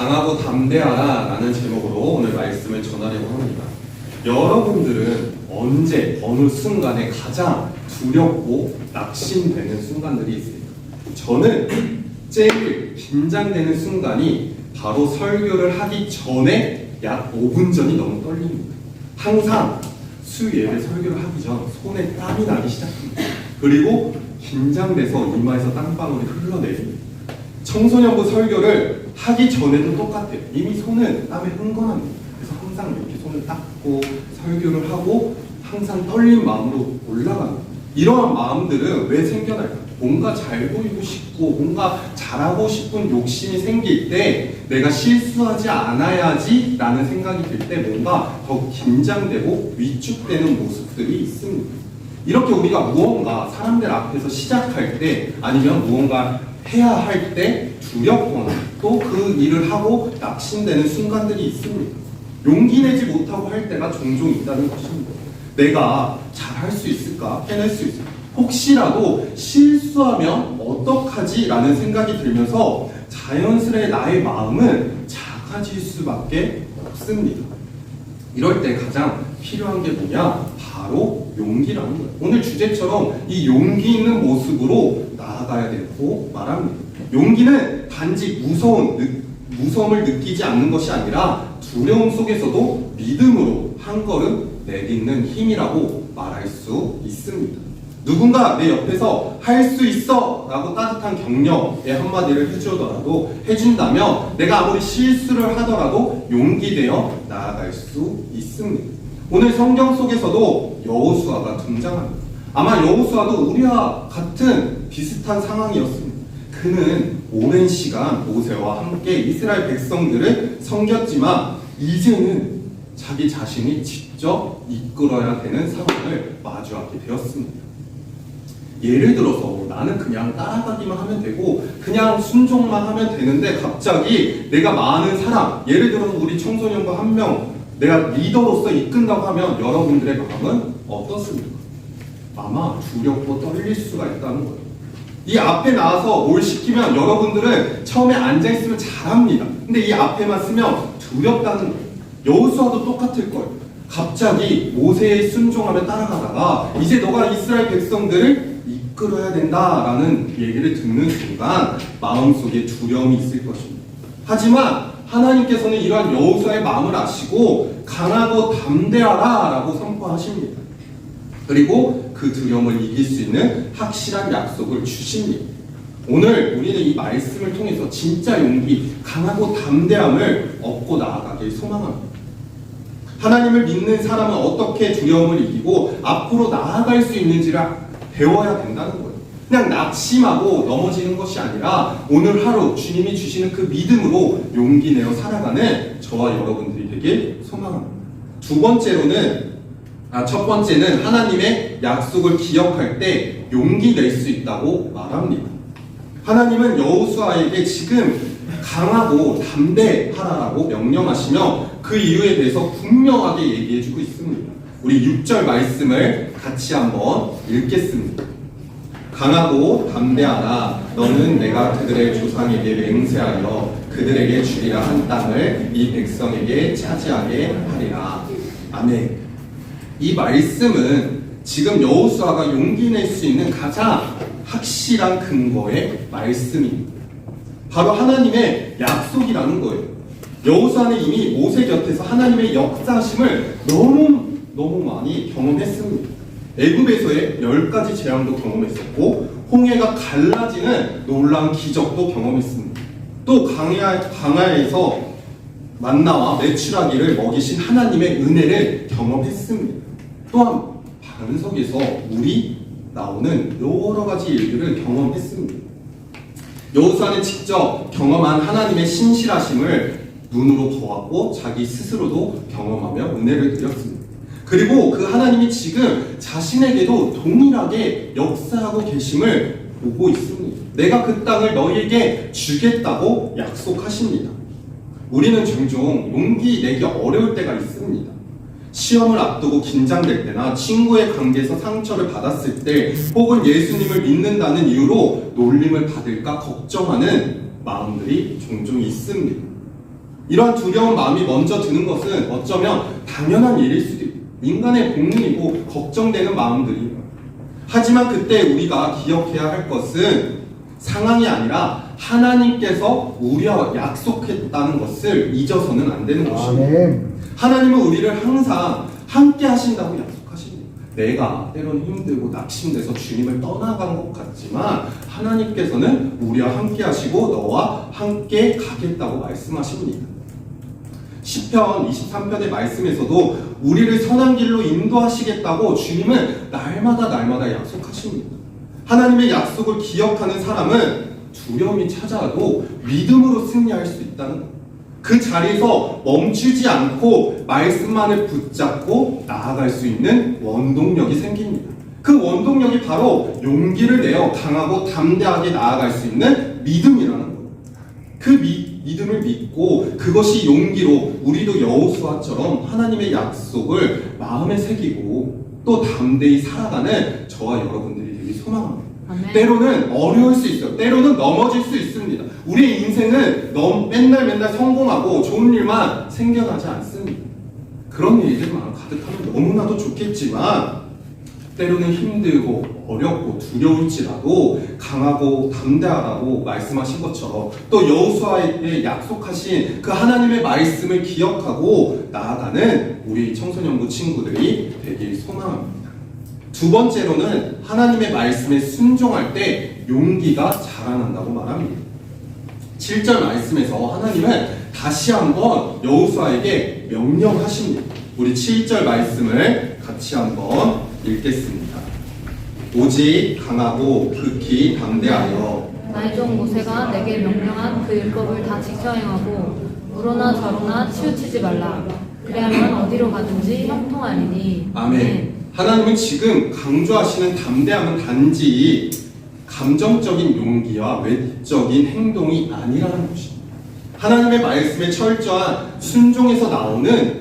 강하고 담대하라 라는 제목으로 오늘 말씀을 전하려고 합니다. 여러분들은 언제 어느 순간에 가장 두렵고 낙심되는 순간들이 있습니까? 저는 제일 긴장되는 순간이 바로 설교를 하기 전에 약 5분 전이 너무 떨립니다. 항상 수예배 설교를 하기 전 손에 땀이 나기 시작합니다. 그리고 긴장돼서 이마에서 땀방울이 흘러내립니다. 청소년부 설교를 하기 전에도 똑같아요. 이미 손은 땀에 흥건합니다. 그래서 항상 이렇게 손을 닦고 설교를 하고 항상 떨린 마음으로 올라갑니다. 이러한 마음들은 왜 생겨날까요? 뭔가 잘 보이고 싶고 뭔가 잘하고 싶은 욕심이 생길 때 내가 실수하지 않아야지 라는 생각이 들 때 뭔가 더 긴장되고 위축되는 모습들이 있습니다. 이렇게 우리가 무언가 사람들 앞에서 시작할 때 아니면 무언가 해야 할 때 두렵거나 또 그 일을 하고 낙심되는 순간들이 있습니다. 용기 내지 못하고 할 때가 종종 있다는 것입니다. 내가 잘할 수 있을까? 해낼 수 있을까? 혹시라도 실수하면 어떡하지? 라는 생각이 들면서 자연스레 나의 마음은 작아질 수밖에 없습니다. 이럴 때 가장 필요한 게 뭐냐? 바로 용기라는 거예요. 오늘 주제처럼 이 용기 있는 모습으로 나아가야 되고 말합니다. 용기는 단지 무서움을 느끼지 않는 것이 아니라 두려움 속에서도 믿음으로 한 걸음 내딛는 힘이라고 말할 수 있습니다. 누군가 내 옆에서 할 수 있어! 라고 따뜻한 격려의 한마디를 해준다면 내가 아무리 실수를 하더라도 용기되어 나아갈 수 있습니다. 오늘 성경 속에서도 여호수아가 등장합니다. 아마 여호수아도 우리와 같은 비슷한 상황이었습니다. 그는 오랜 시간 모세와 함께 이스라엘 백성들을 섬겼지만 이제는 자기 자신이 직접 이끌어야 되는 상황을 마주하게 되었습니다. 예를 들어서 나는 그냥 따라가기만 하면 되고 그냥 순종만 하면 되는데 갑자기 내가 많은 사람, 예를 들어서 우리 청소년과 한 명 내가 리더로서 이끈다고 하면 여러분들의 마음은 어떻습니까? 아마 두렵고 떨릴 수가 있다는 거예요. 이 앞에 나와서 뭘 시키면 여러분들은 처음에 앉아있으면 잘합니다. 근데 이 앞에만 쓰면 두렵다는 거예요. 여호수아도 똑같을 거예요. 갑자기 모세에 순종하며 따라가다가 이제 너가 이스라엘 백성들을 이끌어야 된다라는 얘기를 듣는 순간 마음속에 두려움이 있을 것입니다. 하지만 하나님께서는 이러한 여호수아의 마음을 아시고 강하고 담대하라 라고 선포하십니다. 그리고 그 두려움을 이길 수 있는 확실한 약속을 주십니다. 오늘 우리는 이 말씀을 통해서 진짜 용기, 강하고 담대함을 얻고 나아가길 소망합니다. 하나님을 믿는 사람은 어떻게 두려움을 이기고 앞으로 나아갈 수 있는지를 배워야 된다는 거예요. 그냥 낙심하고 넘어지는 것이 아니라 오늘 하루 주님이 주시는 그 믿음으로 용기 내어 살아가는 저와 여러분들이 되길 소망합니다. 첫 번째는 하나님의 약속을 기억할 때 용기 낼 수 있다고 말합니다. 하나님은 여호수아에게 지금 강하고 담대하라고 명령하시며 그 이유에 대해서 분명하게 얘기해주고 있습니다. 우리 6절 말씀을 같이 한번 읽겠습니다. 강하고 담대하라. 너는 내가 그들의 조상에게 맹세하여 그들에게 주리라 한 땅을 이 백성에게 차지하게 하리라. 아멘. 이 말씀은 지금 여호수아가 용기 낼 수 있는 가장 확실한 근거의 말씀입니다. 바로 하나님의 약속이라는 거예요. 여호수아는 이미 모세 곁에서 하나님의 역사심을 너무 많이 경험했습니다. 애굽에서의 10가지 재앙도 경험했었고 홍해가 갈라지는 놀라운 기적도 경험했습니다. 또 광야에서 만나와 메추라기를 먹이신 하나님의 은혜를 경험했습니다. 또한 반석에서 물이 나오는 여러 가지 일들을 경험했습니다. 여호수아는 직접 경험한 하나님의 신실하심을 눈으로 보았고 자기 스스로도 경험하며 은혜를 드렸습니다. 그리고 그 하나님이 지금 자신에게도 동일하게 역사하고 계심을 보고 있습니다. 내가 그 땅을 너희에게 주겠다고 약속하십니다. 우리는 종종 용기 내기 어려울 때가 있습니다. 시험을 앞두고 긴장될 때나 친구의 관계에서 상처를 받았을 때 혹은 예수님을 믿는다는 이유로 놀림을 받을까 걱정하는 마음들이 종종 있습니다. 이러한 두려운 마음이 먼저 드는 것은 어쩌면 당연한 일일 수도 있고 인간의 본능이고 걱정되는 마음들이에요. 하지만 그때 우리가 기억해야 할 것은 상황이 아니라 하나님께서 우리와 약속했다는 것을 잊어서는 안 되는 것입니다. 하나님은 우리를 항상 함께 하신다고 약속하십니다. 내가 때로는 힘들고 낙심돼서 주님을 떠나간 것 같지만 하나님께서는 우리와 함께 하시고 너와 함께 가겠다고 말씀하십니다. 시편 23편의 말씀에서도 우리를 선한 길로 인도하시겠다고 주님은 날마다 약속하십니다. 하나님의 약속을 기억하는 사람은 두려움이 찾아와도 믿음으로 승리할 수 있다는 것. 그 자리에서 멈추지 않고 말씀만을 붙잡고 나아갈 수 있는 원동력이 생깁니다. 그 원동력이 바로 용기를 내어 강하고 담대하게 나아갈 수 있는 믿음이라는 거예요. 그 믿음을 믿고 그것이 용기로 우리도 여호수아처럼 하나님의 약속을 마음에 새기고 또 담대히 살아가는 저와 여러분들이 되길 소망합니다. 아멘. 때로는 어려울 수 있어요. 때로는 넘어질 수 있습니다. 우리의 인생은 맨날 성공하고 좋은 일만 생겨나지 않습니다. 그런 일들만 가득하면 너무나도 좋겠지만 때로는 힘들고 어렵고 두려울지라도 강하고 담대하라고 말씀하신 것처럼 또 여호수아에게 약속하신 그 하나님의 말씀을 기억하고 나아가는 우리 청소년부 친구들이 되길 소망합니다. 두 번째로는 하나님의 말씀에 순종할 때 용기가 자라난다고 말합니다. 7절 말씀에서 하나님은 다시 한번 여호수아에게 명령하십니다. 우리 7절 말씀을 같이 한번 읽겠습니다. 오직 강하고 극히 담대하여 나의 종 모세가 내게 명령한 그 율법을 다 지켜 행하고 우로나 저로나 치우치지 말라. 그래야만 어디로 가든지 형통하리니. 아멘. 하나님은 지금 강조하시는 담대함은 단지 감정적인 용기와 외적인 행동이 아니라는 것입니다. 하나님의 말씀에 철저한 순종에서 나오는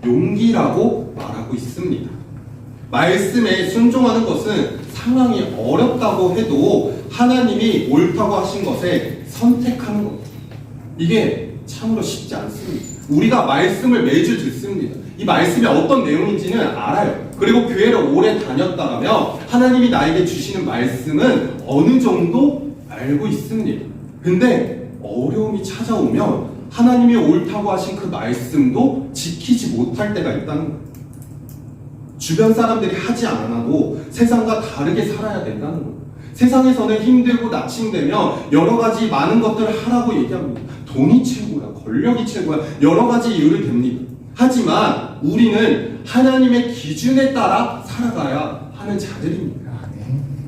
용기라고 말하고 있습니다. 말씀에 순종하는 것은 상황이 어렵다고 해도 하나님이 옳다고 하신 것에 선택하는 것. 이게 참으로 쉽지 않습니다. 우리가 말씀을 매주 듣습니다. 이 말씀이 어떤 내용인지는 알아요. 그리고 교회를 오래 다녔다면 하나님이 나에게 주시는 말씀은 어느 정도 알고 있습니다. 근데 어려움이 찾아오면 하나님이 옳다고 하신 그 말씀도 지키지 못할 때가 있다는 거예요. 주변 사람들이 하지 않아도 세상과 다르게 살아야 된다는 거예요. 세상에서는 힘들고 낙심되며 여러 가지 많은 것들을 하라고 얘기합니다. 돈이 최고야, 권력이 최고야, 여러 가지 이유를 댑니다. 하지만 우리는 하나님의 기준에 따라 살아가야 하는 자들입니다.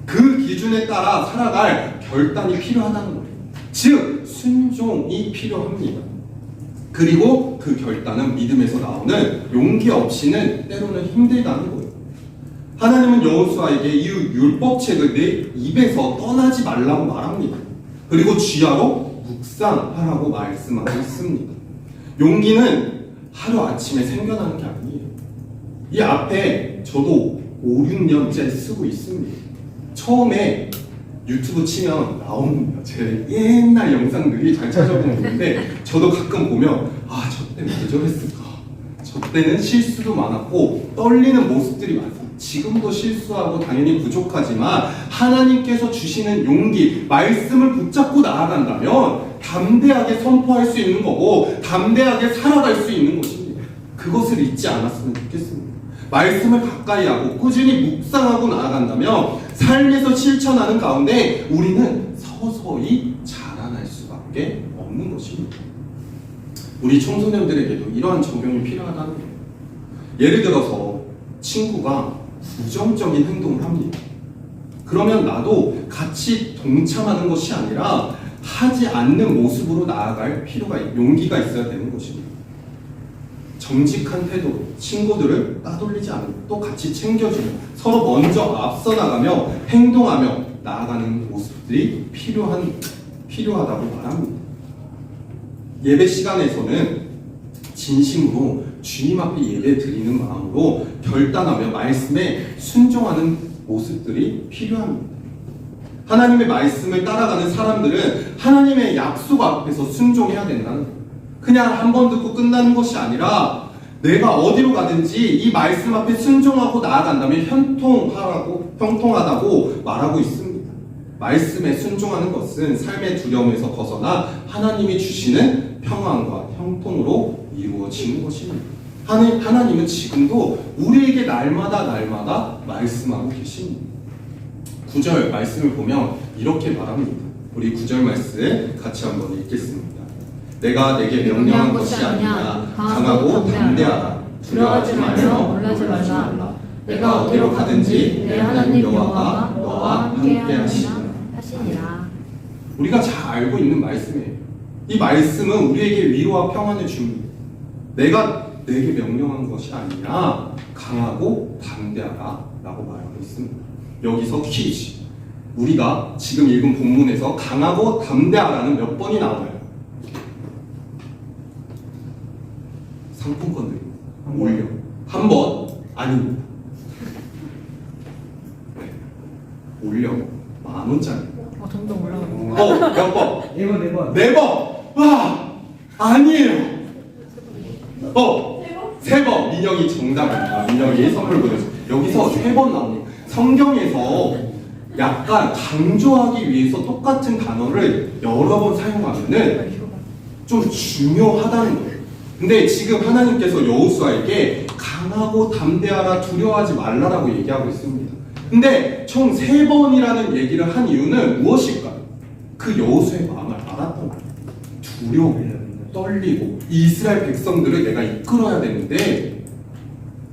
그 기준에 따라 살아갈 결단이 필요하다는 거예요. 즉 순종이 필요합니다. 그리고 그 결단은 믿음에서 나오는 용기 없이는 때로는 힘들다는 거예요. 하나님은 여호수아에게 이 율법책을 내 입에서 떠나지 말라고 말합니다. 그리고 주야로 묵상하라고 말씀하고 있습니다. 용기는 하루아침에 생겨나는 게 아니에요. 이 앞에 저도 5, 6년째 쓰고 있습니다. 처음에 유튜브 치면 나옵니다. 제 옛날 영상들이 잘 찾아보면 있는데 저도 가끔 보면 저 때는 왜 저랬을까? 저 때는 실수도 많았고 떨리는 모습들이 많습니다. 지금도 실수하고 당연히 부족하지만 하나님께서 주시는 용기, 말씀을 붙잡고 나아간다면 담대하게 선포할 수 있는 거고 담대하게 살아갈 수 있는 것입니다. 그것을 잊지 않았으면 좋겠습니다. 말씀을 가까이 하고 꾸준히 묵상하고 나아간다면 삶에서 실천하는 가운데 우리는 서서히 자라날 수밖에 없는 것입니다. 우리 청소년들에게도 이러한 적용이 필요하다는 거예요. 예를 들어서 친구가 부정적인 행동을 합니다. 그러면 나도 같이 동참하는 것이 아니라 하지 않는 모습으로 나아갈 필요가, 용기가 있어야 되는 것입니다. 정직한 태도로 친구들을 따돌리지 않고 또 같이 챙겨주며 서로 먼저 앞서 나가며 행동하며 나아가는 모습들이 필요하다고 말합니다. 예배 시간에서는 진심으로 주님 앞에 예배 드리는 마음으로 결단하며 말씀에 순종하는 모습들이 필요합니다. 하나님의 말씀을 따라가는 사람들은 하나님의 약속 앞에서 순종해야 된다는 거예요. 그냥 한 번 듣고 끝나는 것이 아니라 내가 어디로 가든지 이 말씀 앞에 순종하고 나아간다면 형통하다고 말하고 있습니다. 말씀에 순종하는 것은 삶의 두려움에서 벗어나 하나님이 주시는 평안과 형통으로 이루어지는 것입니다. 하나님은 지금도 우리에게 날마다 말씀하고 계십니다. 9절 말씀을 보면 이렇게 말합니다. 우리 9절 말씀 같이 한번 읽겠습니다. 내가 내게 명령한 것이 아니냐 강하고 담대하라. 두려워하지 말며 놀라지 말라. 내가 어디로 가든지 내 하나님 여호와가 너와 함께 하시니라. 우리가 잘 알고 있는 말씀이에요. 이 말씀은 우리에게 위로와 평안을 줍니다. 내가 내게 명령한 것이 아니냐 강하고 담대하라 라고 말하고 있습니다. 여기서 퀴즈. 우리가 지금 읽은 본문에서 강하고 담대하라는 몇 번이 나와요? 상품권 드립니다. 올려. 한 번 아닙니다. 네. 올려. 10,000원짜리. 점점 올라가는 몇 번? 4번. 4번. 와, 아니에요. 3번. 민영이 정답입니다. 민영이 선물 보내줘. 여기서 3번 나옵니다. 성경에서 약간 강조하기 위해서 똑같은 단어를 여러 번 사용하면은 좀 중요하다는 거예요. 근데 지금 하나님께서 여호수아에게 강하고 담대하라 두려워하지 말라라고 얘기하고 있습니다. 근데 총 3번이라는 얘기를 한 이유는 무엇일까요? 그 여호수아의 마음을 알았던 거예요. 두려워, 떨리고 이스라엘 백성들을 내가 이끌어야 되는데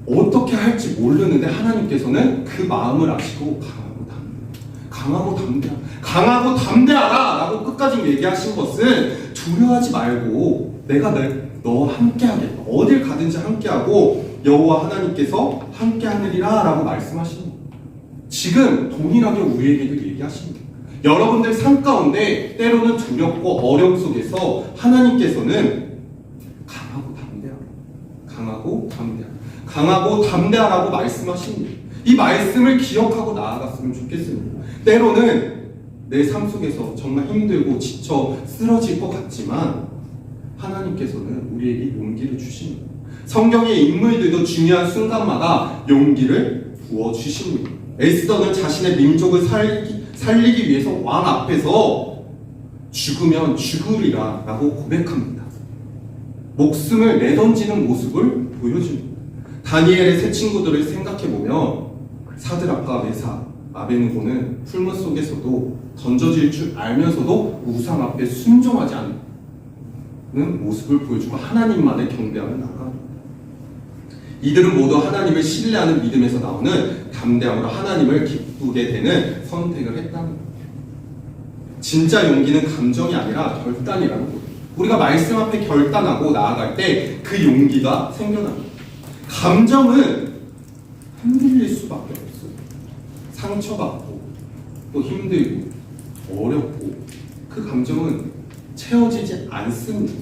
어떻게 할지 모르는데 하나님께서는 그 마음을 아시고 강하고 담대하라 라고 끝까지 얘기하신 것은 두려워하지 말고 내가 너와 함께 하겠다. 어딜 가든지 함께하고 여호와 하나님께서 함께하느리라 라고 말씀하십니다. 지금 동일하게 우리에게도 얘기하십니다. 여러분들 삶 가운데 때로는 두렵고 어려움 속에서 하나님께서는 강하고 담대하라고 말씀하십니다. 이 말씀을 기억하고 나아갔으면 좋겠습니다. 때로는 내 삶 속에서 정말 힘들고 지쳐 쓰러질 것 같지만 하나님께서는 우리에게 용기를 주십니다. 성경의 인물들도 중요한 순간마다 용기를 부어주십니다. 에스더는 자신의 민족을 살리기 위해서 왕 앞에서 죽으면 죽으리라 라고 고백합니다. 목숨을 내던지는 모습을 보여줍니다. 다니엘의 세 친구들을 생각해보면 사드락과 메삭, 아벤느고는 풀무 속에서도 던져질 줄 알면서도 우상 앞에 순종하지 않는 모습을 보여주고 하나님만의 경배함을 나아갑니다. 이들은 모두 하나님을 신뢰하는 믿음에서 나오는 담대함으로 하나님을 기쁘게 되는 선택을 했답니다. 진짜 용기는 감정이 아니라 결단이라는 거예요. 우리가 말씀 앞에 결단하고 나아갈 때 그 용기가 생겨납니다. 감정은 흔들릴 수밖에 없어요. 상처받고 또 힘들고 어렵고 그 감정은 채워지지 않습니다.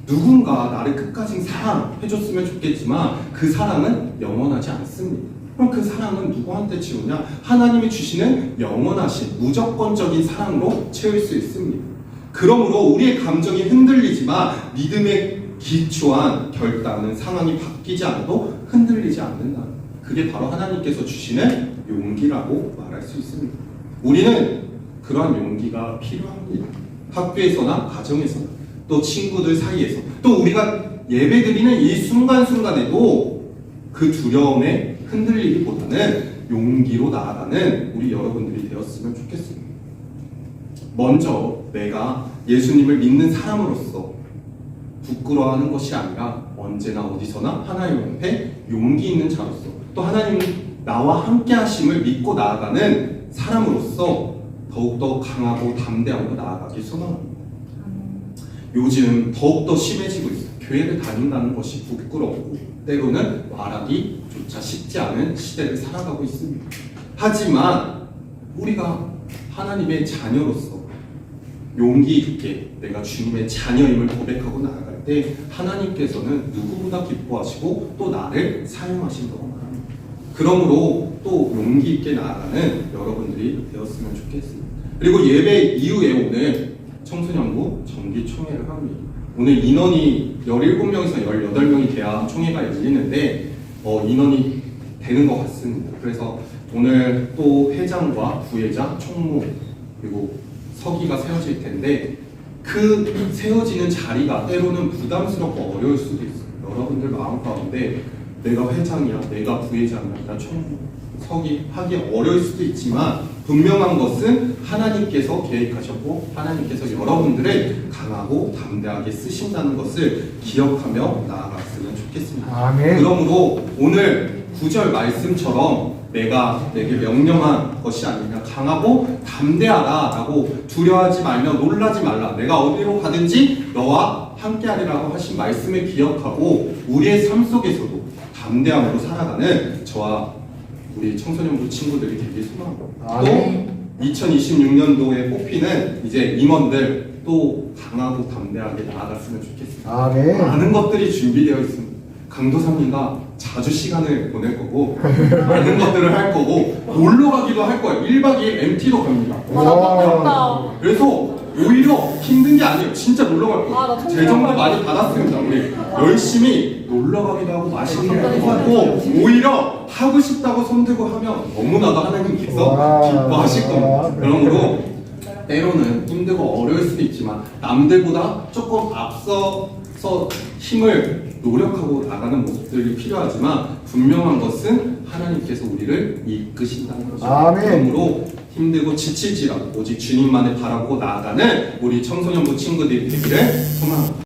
누군가 나를 끝까지 사랑해줬으면 좋겠지만 그 사랑은 영원하지 않습니다. 그럼 그 사랑은 누구한테 채우냐? 하나님이 주시는 영원하신 무조건적인 사랑으로 채울 수 있습니다. 그러므로 우리의 감정이 흔들리지만 믿음의 기초한 결단은 상황이 바뀌지 않아도 흔들리지 않는다. 그게 바로 하나님께서 주시는 용기라고 말할 수 있습니다. 우리는 그러한 용기가 필요합니다. 학교에서나 가정에서나 또 친구들 사이에서 또 우리가 예배드리는 이 순간순간에도 그 두려움에 흔들리기보다는 용기로 나아가는 우리 여러분들이 되었으면 좋겠습니다. 먼저 내가 예수님을 믿는 사람으로서 부끄러워하는 것이 아니라 언제나 어디서나 하나님 앞에 용기 있는 자로서 또 하나님 나와 함께 하심을 믿고 나아가는 사람으로서 더욱더 강하고 담대하고 나아가기 소망합니다. 요즘 더욱더 심해지고 있어요. 교회를 다닌다는 것이 부끄럽고 때로는 말하기조차 쉽지 않은 시대를 살아가고 있습니다. 하지만 우리가 하나님의 자녀로서 용기 있게 내가 주님의 자녀임을 고백하고 나아갈 때 하나님께서는 누구보다 기뻐하시고 또 나를 사용하신다고 말합니다. 그러므로 또 용기 있게 나아가는 여러분들이 되었으면 좋겠습니다. 그리고 예배 이후에 오늘 청소년부 정기총회를 합니다. 오늘 인원이 17명에서 18명이 돼야 총회가 열리는데 인원이 되는 것 같습니다. 그래서 오늘 또 회장과 부회장, 총무 그리고 서기가 세워질 텐데 그 세워지는 자리가 때로는 부담스럽고 어려울 수도 있어요. 여러분들 마음 가운데 내가 회장이야, 내가 부회장이야, 나 총무, 서기 하기 어려울 수도 있지만 분명한 것은 하나님께서 계획하셨고 하나님께서 여러분들을 강하고 담대하게 쓰신다는 것을 기억하며 나아갔으면 좋겠습니다. 아멘. 그러므로 오늘 9절 말씀처럼 내가 내게 명령한 것이 아니라 강하고 담대하라 라고 두려워하지 말며 놀라지 말라. 내가 어디로 가든지 너와 함께하리라고 하신 말씀을 기억하고 우리의 삶 속에서도 담대함으로 살아가는 저와 우리 청소년부 친구들이 되길 소망합니다. 아멘. 또 2026년도에 뽑히는 이제 임원들 또 강하고 담대하게 나아갔으면 좋겠습니다. 아멘. 많은 것들이 준비되어 있습니다. 강도사님과 자주 시간을 보낼 거고 많은 것들을 할 거고 놀러 가기도 할 거예요. 1박 2일 MT도 갑니다. 와, 나 바쁘다. 그래서 오히려 힘든 게 아니에요. 진짜 놀러 갈 거예요. 아, 나 청소년 재정도 갈 많이 받았습니다. 우리 열심히 놀러 가기도 하고 맛있는 것도 하고 오히려 하고 싶다고 손들고 하면 너무나도 하나님께서 와. 기뻐하실 겁니다. 그러므로 때로는 힘들고 어려울 수도 있지만 남들보다 조금 앞서서 힘을 노력하고 나가는 모습들이 필요하지만 분명한 것은 하나님께서 우리를 이끄신다는 것입니다. 아멘. 그러므로 힘들고 지칠지라도 오직 주님만을 바라보고 나아가는 우리 청소년부 친구들이 되기를 소망합니다.